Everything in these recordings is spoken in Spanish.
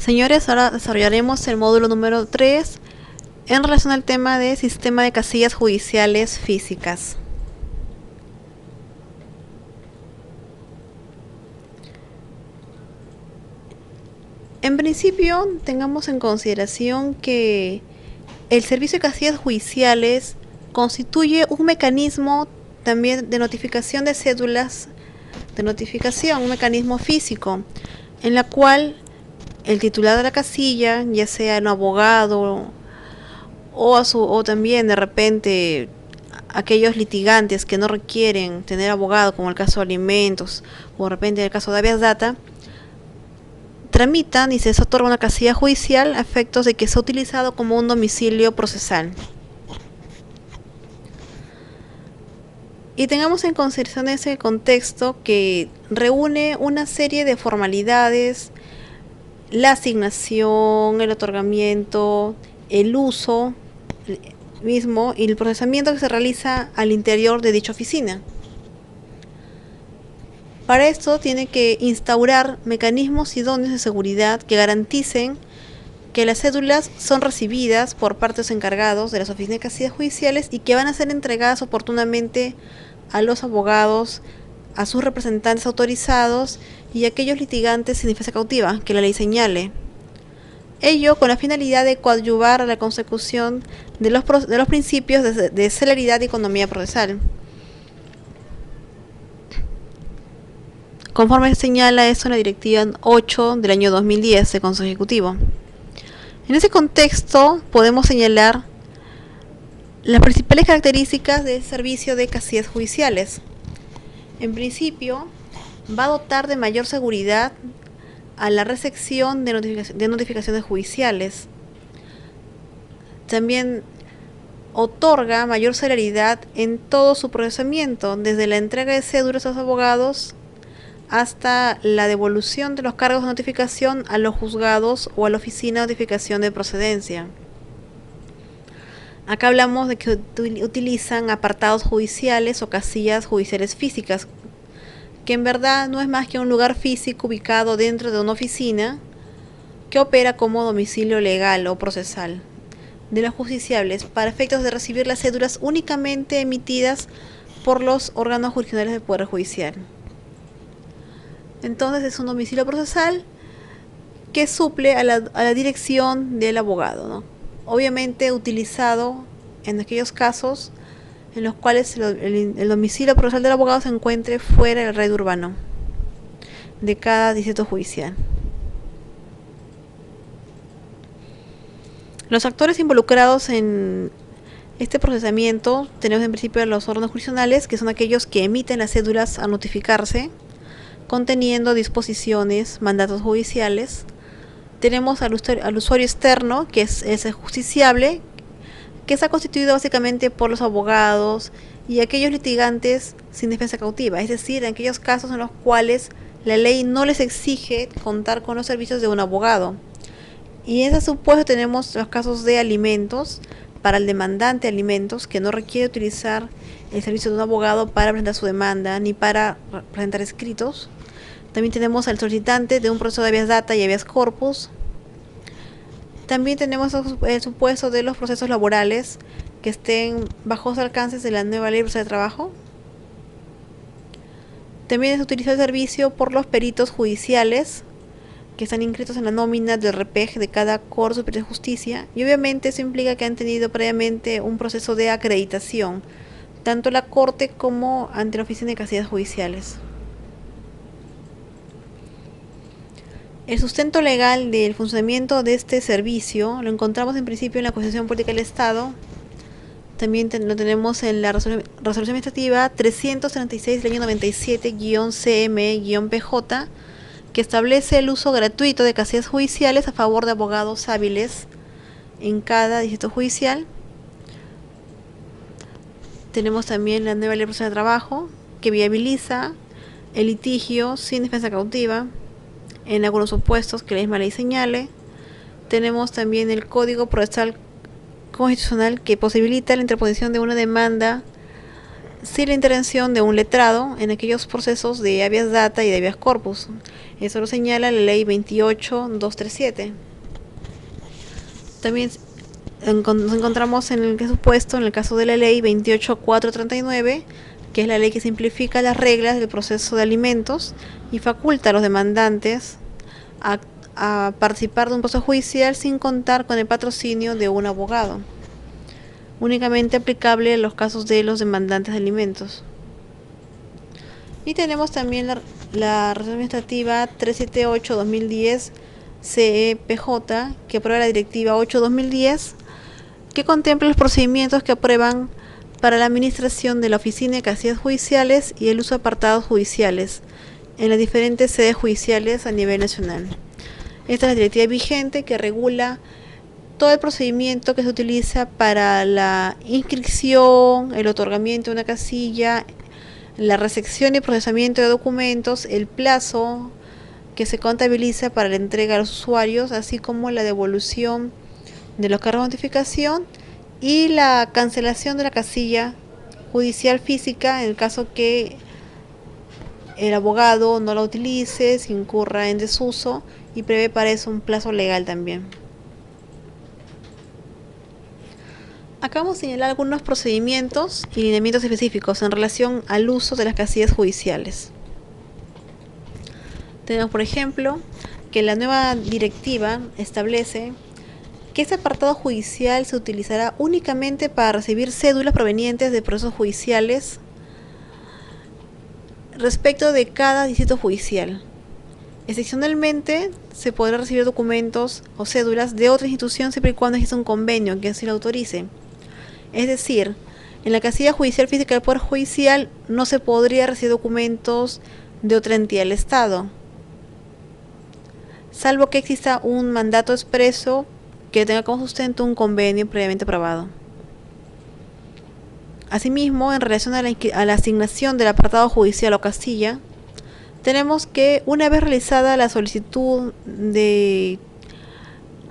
Señores, ahora desarrollaremos el módulo número 3 en relación al tema de sistema de casillas judiciales físicas. En principio, tengamos en consideración que el servicio de casillas judiciales constituye un mecanismo también de notificación de cédulas de notificación, un mecanismo físico, en la cual el titular de la casilla, ya sea un abogado o también de repente aquellos litigantes que no requieren tener abogado, como el caso de alimentos o de repente el caso de habeas data, tramitan y se les otorga una casilla judicial a efectos de que sea utilizado como un domicilio procesal. Y tengamos en consideración ese contexto que reúne una serie de formalidades: la asignación, el otorgamiento, el uso mismo y el procesamiento que se realiza al interior de dicha oficina. Para esto tiene que instaurar mecanismos idóneos de seguridad que garanticen que las cédulas son recibidas por parte de los encargados de las oficinas de casillas judiciales y que van a ser entregadas oportunamente a los abogados, a sus representantes autorizados y a aquellos litigantes sin defensa cautiva que la ley señale. Ello con la finalidad de coadyuvar a la consecución de los principios de celeridad y economía procesal. Conforme señala esto en la Directiva 8 del año 2010 del Consejo Ejecutivo. En ese contexto podemos señalar las principales características del servicio de casillas judiciales. En principio, va a dotar de mayor seguridad a la recepción de notificaciones judiciales. También otorga mayor celeridad en todo su procesamiento, desde la entrega de cédulas a los abogados hasta la devolución de los cargos de notificación a los juzgados o a la oficina de notificación de procedencia. Acá hablamos de que utilizan apartados judiciales o casillas judiciales físicas, que en verdad no es más que un lugar físico ubicado dentro de una oficina que opera como domicilio legal o procesal de los justiciables para efectos de recibir las cédulas únicamente emitidas por los órganos jurisdiccionales del Poder Judicial. Entonces es un domicilio procesal que suple a la dirección del abogado, ¿no? Obviamente utilizado en aquellos casos en los cuales el domicilio procesal del abogado se encuentre fuera del radio urbano de cada distrito judicial. Los actores involucrados en este procesamiento tenemos en principio los órganos jurisdiccionales, que son aquellos que emiten las cédulas a notificarse, conteniendo disposiciones, mandatos judiciales. Tenemos al usuario externo, que es el justiciable, que está constituido básicamente por los abogados y aquellos litigantes sin defensa cautiva, es decir, en aquellos casos en los cuales la ley no les exige contar con los servicios de un abogado. Y en ese supuesto tenemos los casos de alimentos, para el demandante de alimentos que no requiere utilizar el servicio de un abogado para presentar su demanda ni para presentar escritos. También tenemos al solicitante de un proceso de habeas data y habeas corpus. También tenemos el supuesto de los procesos laborales que estén bajo los alcances de la nueva ley de trabajo. También es utilizado el servicio por los peritos judiciales que están inscritos en la nómina del RPEG de cada Corte Superior de Justicia, y obviamente eso implica que han tenido previamente un proceso de acreditación, tanto en la Corte como ante la Oficina de Casillas Judiciales. El sustento legal del funcionamiento de este servicio lo encontramos en principio en la Constitución Política del Estado. También lo tenemos en la resolución administrativa 336 del año 97-CM-PJ, que establece el uso gratuito de casillas judiciales a favor de abogados hábiles en cada distrito judicial. Tenemos también la nueva ley de trabajo, que viabiliza el litigio sin defensa cautiva en algunos supuestos que la misma ley señale. Tenemos también el Código Procesal Constitucional, que posibilita la interposición de una demanda sin la intervención de un letrado en aquellos procesos de habeas data y de habeas corpus. Eso lo señala la ley 28.237. También nos encontramos en el supuesto, en el caso de la ley 28.439, que es la ley que simplifica las reglas del proceso de alimentos y faculta a los demandantes a participar de un proceso judicial sin contar con el patrocinio de un abogado, únicamente aplicable en los casos de los demandantes de alimentos. Y tenemos también la resolución administrativa 378-2010 CEPJ, que aprueba la directiva 8-2010, que contempla los procedimientos que aprueban para la administración de la oficina de casillas judiciales y el uso de apartados judiciales en las diferentes sedes judiciales a nivel nacional. Esta es la directiva vigente que regula todo el procedimiento que se utiliza para la inscripción, el otorgamiento de una casilla, la recepción y procesamiento de documentos, el plazo que se contabiliza para la entrega a los usuarios, así como la devolución de los cargos de notificación y la cancelación de la casilla judicial física en el caso que el abogado no la utilice, se incurra en desuso, y prevé para eso un plazo legal también. Acá vamos a señalar algunos procedimientos y lineamientos específicos en relación al uso de las casillas judiciales. Tenemos, por ejemplo, que la nueva directiva establece que este apartado judicial se utilizará únicamente para recibir cédulas provenientes de procesos judiciales respecto de cada distrito judicial. Excepcionalmente, se podrá recibir documentos o cédulas de otra institución siempre y cuando exista un convenio que así lo autorice. Es decir, en la casilla judicial física del Poder Judicial no se podría recibir documentos de otra entidad del Estado, salvo que exista un mandato expreso que tenga como sustento un convenio previamente aprobado. Asimismo, en relación a la asignación del apartado judicial o casilla, tenemos que una vez realizada la solicitud de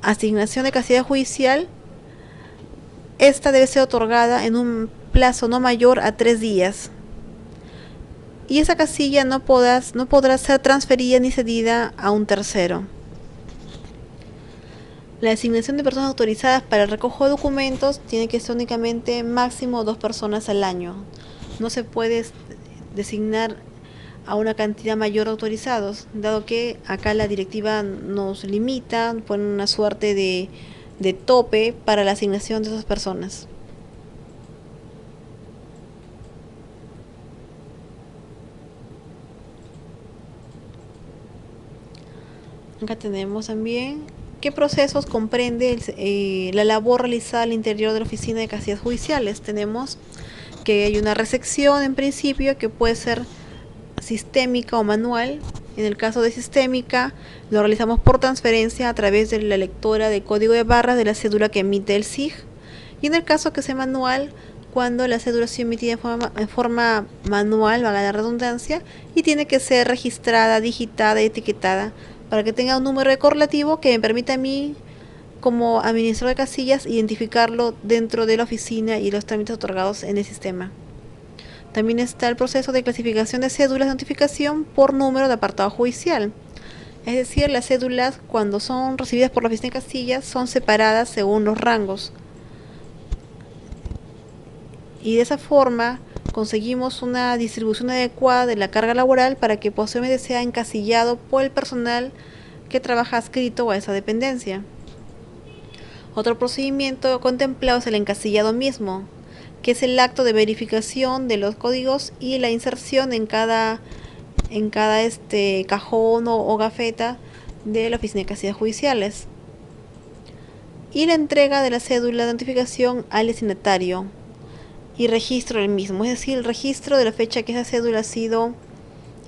asignación de casilla judicial, esta debe ser otorgada en un plazo no mayor a 3 días. Y esa casilla no podrá ser transferida ni cedida a un tercero. La designación de personas autorizadas para el recojo de documentos tiene que ser únicamente máximo 2 personas al año. No se puede designar a una cantidad mayor de autorizados, dado que acá la directiva nos limita, pone una suerte de tope para la asignación de esas personas. Acá tenemos también qué procesos comprende la labor realizada al interior de la oficina de casillas judiciales. Tenemos que hay una recepción en principio que puede ser sistémica o manual. En el caso de sistémica, lo realizamos por transferencia a través de la lectora de código de barras de la cédula que emite el SIG. Y en el caso que sea manual, cuando la cédula es emitida en forma manual, valga la redundancia, y tiene que ser registrada, digitada y etiquetada para que tenga un número de correlativo que me permita a mí, como administrador de casillas, identificarlo dentro de la oficina y los trámites otorgados en el sistema. También está el proceso de clasificación de cédulas de notificación por número de apartado judicial. Es decir, las cédulas, cuando son recibidas por la oficina de casillas, son separadas según los rangos. Y de esa forma conseguimos una distribución adecuada de la carga laboral para que posteriormente sea encasillado por el personal que trabaja adscrito a esa dependencia. Otro procedimiento contemplado es el encasillado mismo, que es el acto de verificación de los códigos y la inserción en cada cajón o gafeta de la oficina de casillas judiciales, y la entrega de la cédula de notificación al destinatario y registro del mismo, es decir, el registro de la fecha que esa cédula ha sido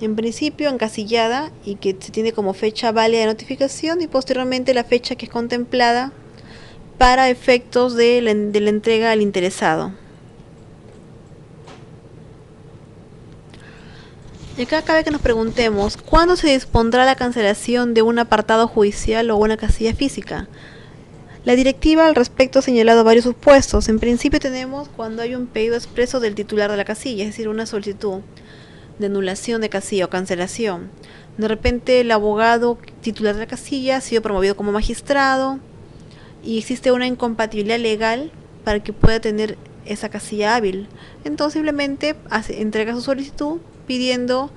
en principio encasillada y que se tiene como fecha válida de notificación, y posteriormente la fecha que es contemplada para efectos de la entrega al interesado. Y acá cabe que nos preguntemos, ¿cuándo se dispondrá la cancelación de un apartado judicial o una casilla física? La directiva al respecto ha señalado varios supuestos. En principio tenemos cuando hay un pedido expreso del titular de la casilla, es decir, una solicitud de anulación de casilla o cancelación. De repente el abogado titular de la casilla ha sido promovido como magistrado y existe una incompatibilidad legal para que pueda tener esa casilla hábil. Entonces simplemente entrega su solicitud pidiendo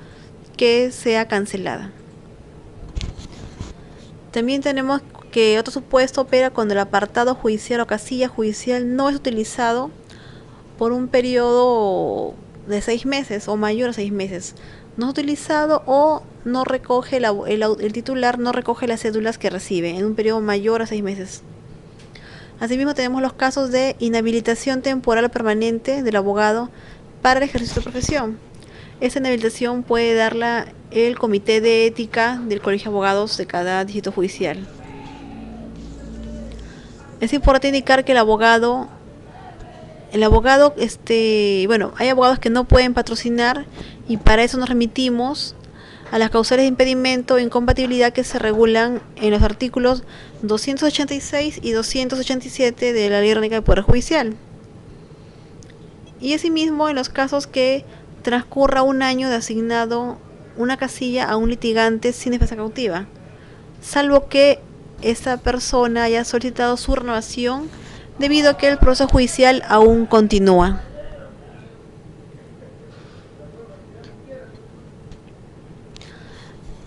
que sea cancelada. También tenemos que otro supuesto opera cuando el apartado judicial o casilla judicial no es utilizado por un periodo de 6 meses o mayor a 6 meses. No es utilizado o no recoge el titular no recoge las cédulas que recibe en un periodo mayor a 6 meses. Asimismo tenemos los casos de inhabilitación temporal o permanente del abogado para el ejercicio de profesión. Esta inhabilitación puede darla el Comité de Ética del Colegio de Abogados de cada distrito judicial. Es importante indicar que hay abogados que no pueden patrocinar y para eso nos remitimos a las causales de impedimento e incompatibilidad que se regulan en los artículos 286 y 287 de la Ley Orgánica del Poder Judicial. Y asimismo en los casos que transcurra un año de asignado una casilla a un litigante sin defensa cautiva, salvo que esa persona haya solicitado su renovación debido a que el proceso judicial aún continúa.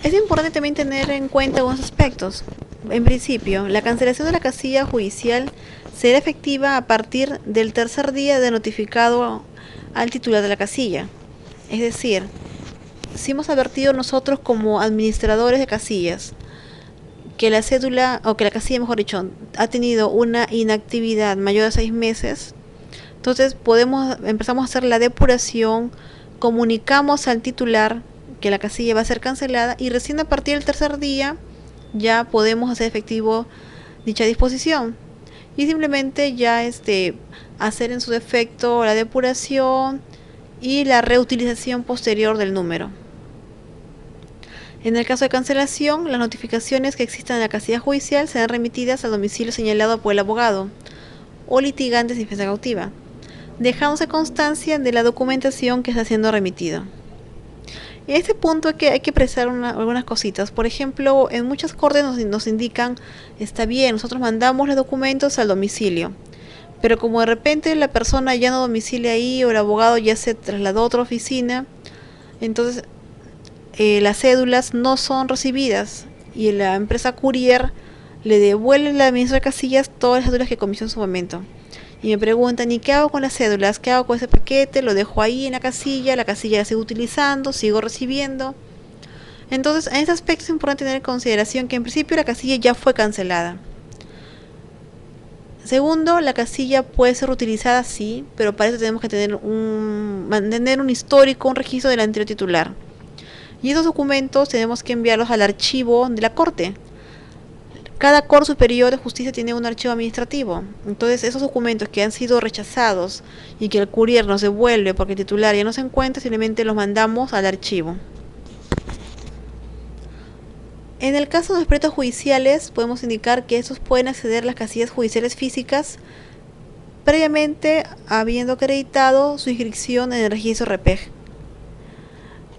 Es importante también tener en cuenta algunos aspectos. En principio, la cancelación de la casilla judicial será efectiva a partir del tercer día de notificado al titular de la casilla. Es decir, si hemos advertido nosotros como administradores de casillas que la cédula, o que la casilla, mejor dicho, ha tenido una inactividad mayor a 6 meses, entonces empezamos a hacer la depuración, comunicamos al titular que la casilla va a ser cancelada y recién a partir del tercer día ya podemos hacer efectivo dicha disposición y simplemente ya hacer en su defecto la depuración y la reutilización posterior del número. En el caso de cancelación, las notificaciones que existan en la casilla judicial serán remitidas al domicilio señalado por el abogado o litigante sin defensa cautiva, dejándose constancia de la documentación que está siendo remitido. En este punto hay que precisar algunas cositas. Por ejemplo, en muchas cortes nos indican, está bien, nosotros mandamos los documentos al domicilio, pero como de repente la persona ya no domicilia ahí o el abogado ya se trasladó a otra oficina, entonces las cédulas no son recibidas y la empresa courier le devuelve a la administradora de casillas todas las cédulas que comisionó en su momento. Y me preguntan, ¿y qué hago con las cédulas? ¿Qué hago con ese paquete? Lo dejo ahí en la casilla la sigo utilizando, sigo recibiendo. Entonces, en este aspecto es importante tener en consideración que en principio la casilla ya fue cancelada. Segundo, la casilla puede ser utilizada, sí, pero para eso tenemos que mantener un histórico, un registro del anterior titular. Y esos documentos tenemos que enviarlos al archivo de la Corte. Cada Corte Superior de Justicia tiene un archivo administrativo. Entonces, esos documentos que han sido rechazados y que el courier nos devuelve porque el titular ya no se encuentra, simplemente los mandamos al archivo. En el caso de los peritos judiciales, podemos indicar que estos pueden acceder a las casillas judiciales físicas previamente habiendo acreditado su inscripción en el registro REPEG,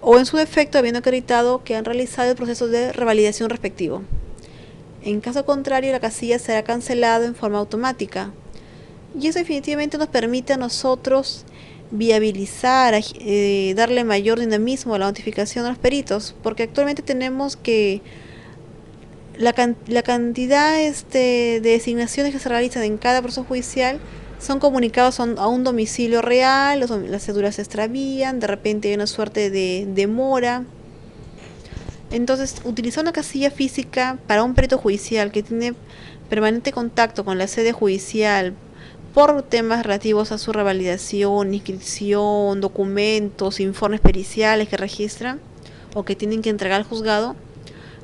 o en su defecto habiendo acreditado que han realizado el proceso de revalidación respectivo. En caso contrario, la casilla será cancelada en forma automática. Y eso definitivamente nos permite a nosotros viabilizar, darle mayor dinamismo a la notificación de los peritos, porque actualmente tenemos que la cantidad de designaciones que se realizan en cada proceso judicial son comunicados a un domicilio real, las cédulas se extravían, de repente hay una suerte de demora. Entonces, utilizar una casilla física para un perito judicial que tiene permanente contacto con la sede judicial por temas relativos a su revalidación, inscripción, documentos, informes periciales que registran o que tienen que entregar al juzgado,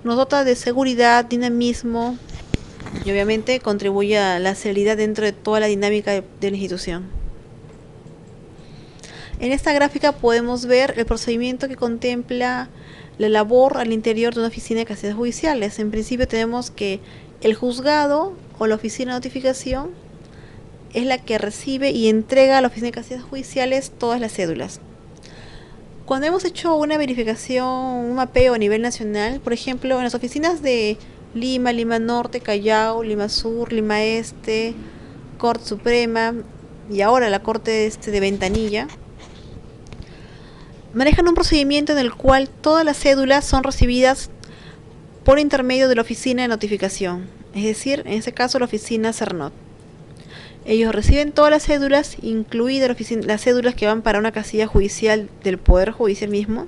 nos dota de seguridad, dinamismo y obviamente contribuye a la celeridad dentro de toda la dinámica de la institución. En esta gráfica podemos ver el procedimiento que contempla la labor al interior de una oficina de casillas judiciales. En principio tenemos que el juzgado o la oficina de notificación es la que recibe y entrega a la oficina de casillas judiciales todas las cédulas. Cuando hemos hecho una verificación, un mapeo a nivel nacional, por ejemplo, en las oficinas de Lima, Lima Norte, Callao, Lima Sur, Lima Este, Corte Suprema y ahora la Corte de Ventanilla, manejan un procedimiento en el cual todas las cédulas son recibidas por intermedio de la oficina de notificación, es decir, en este caso la oficina CERNOT. Ellos reciben todas las cédulas, incluidas las cédulas que van para una casilla judicial del Poder Judicial mismo,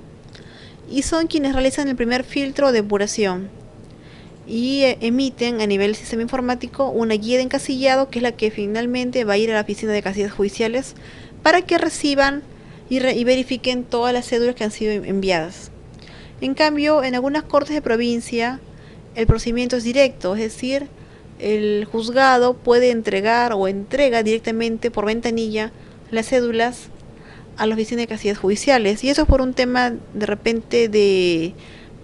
y son quienes realizan el primer filtro de depuración y emiten a nivel del sistema informático una guía de encasillado, que es la que finalmente va a ir a la oficina de casillas judiciales para que reciban y verifiquen todas las cédulas que han sido enviadas. En cambio, en algunas cortes de provincia el procedimiento es directo, es decir, el juzgado puede entregar o entrega directamente por ventanilla las cédulas a la oficina de casillas judiciales, y eso es por un tema de repente de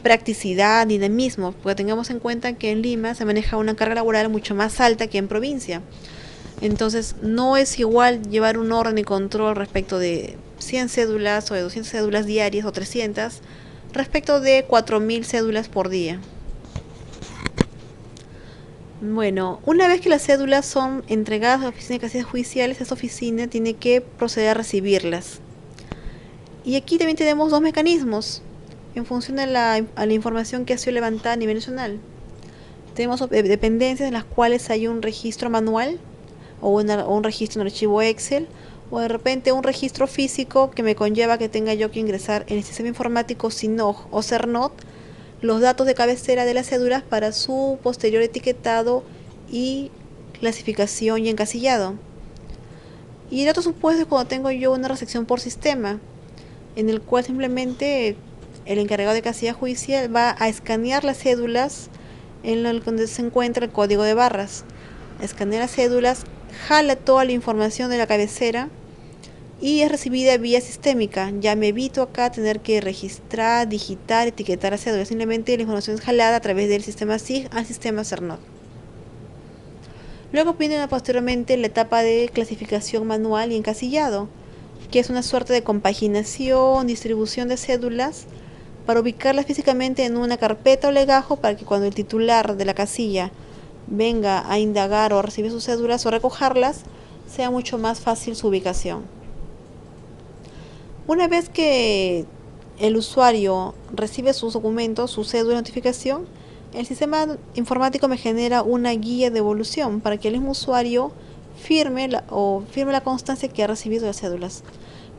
practicidad, dinamismo, porque tengamos en cuenta que en Lima se maneja una carga laboral mucho más alta que en provincia. Entonces no es igual llevar un orden y control respecto de 100 cédulas o de 200 cédulas diarias o 300 respecto de 4000 cédulas por día. Bueno, una vez que las cédulas son entregadas a la oficina de casillas judiciales, esta oficina tiene que proceder a recibirlas. Y aquí también tenemos dos mecanismos en función a la información que ha sido levantada a nivel nacional. Tenemos dependencias en las cuales hay un registro manual o un registro en archivo Excel, o de repente un registro físico que me conlleva que tenga yo que ingresar en el sistema informático SINOG o CERNOT los datos de cabecera de las cédulas para su posterior etiquetado y clasificación y encasillado. Y el otro supuesto es cuando tengo yo una recepción por sistema, en el cual simplemente el encargado de casilla judicial va a escanear las cédulas en donde se encuentra el código de barras. Escanea las cédulas, jala toda la información de la cabecera y es recibida vía sistémica. Ya me evito acá tener que registrar, digitar, etiquetar la cédula. Simplemente la información es jalada a través del sistema SIG al sistema CERNOT. Luego viene posteriormente la etapa de clasificación manual y encasillado, que es una suerte de compaginación, distribución de cédulas para ubicarlas físicamente en una carpeta o legajo, para que cuando el titular de la casilla venga a indagar o a recibir sus cédulas o recogerlas, sea mucho más fácil su ubicación. Una vez que el usuario recibe sus documentos, su cédula de notificación, el sistema informático me genera una guía de evolución para que el mismo usuario firme la constancia que ha recibido las cédulas.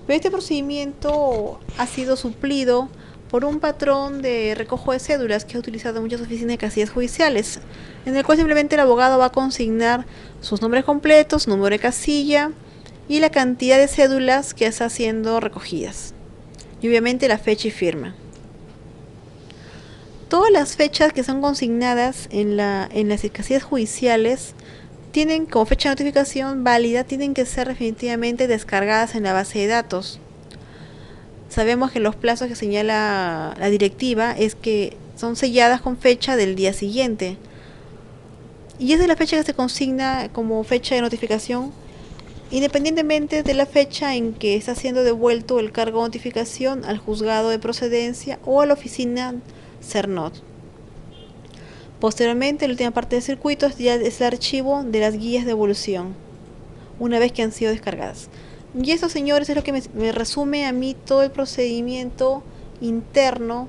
Pero este procedimiento ha sido suplido por un patrón de recojo de cédulas que ha utilizado muchas oficinas de casillas judiciales, en el cual simplemente el abogado va a consignar sus nombres completos, número de casilla y la cantidad de cédulas que está siendo recogidas, y obviamente la fecha y firma. Todas las fechas que son consignadas en las casillas judiciales tienen como fecha de notificación válida, tienen que ser definitivamente descargadas en la base de datos. Sabemos que los plazos que señala la directiva es que son selladas con fecha del día siguiente, y esa es la fecha que se consigna como fecha de notificación, independientemente de la fecha en que está siendo devuelto el cargo de notificación al juzgado de procedencia o a la oficina CERNOT. Posteriormente, la última parte del circuito ya es el archivo de las guías de evolución, una vez que han sido descargadas. Y eso, señores, es lo que me resume a mí todo el procedimiento interno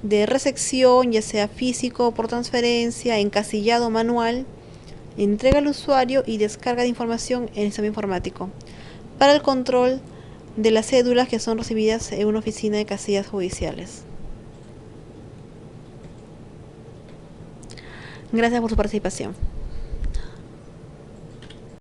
de recepción, ya sea físico o por transferencia, encasillado manual, entrega al usuario y descarga de información en el sistema informático para el control de las cédulas que son recibidas en una oficina de casillas judiciales. Gracias por su participación.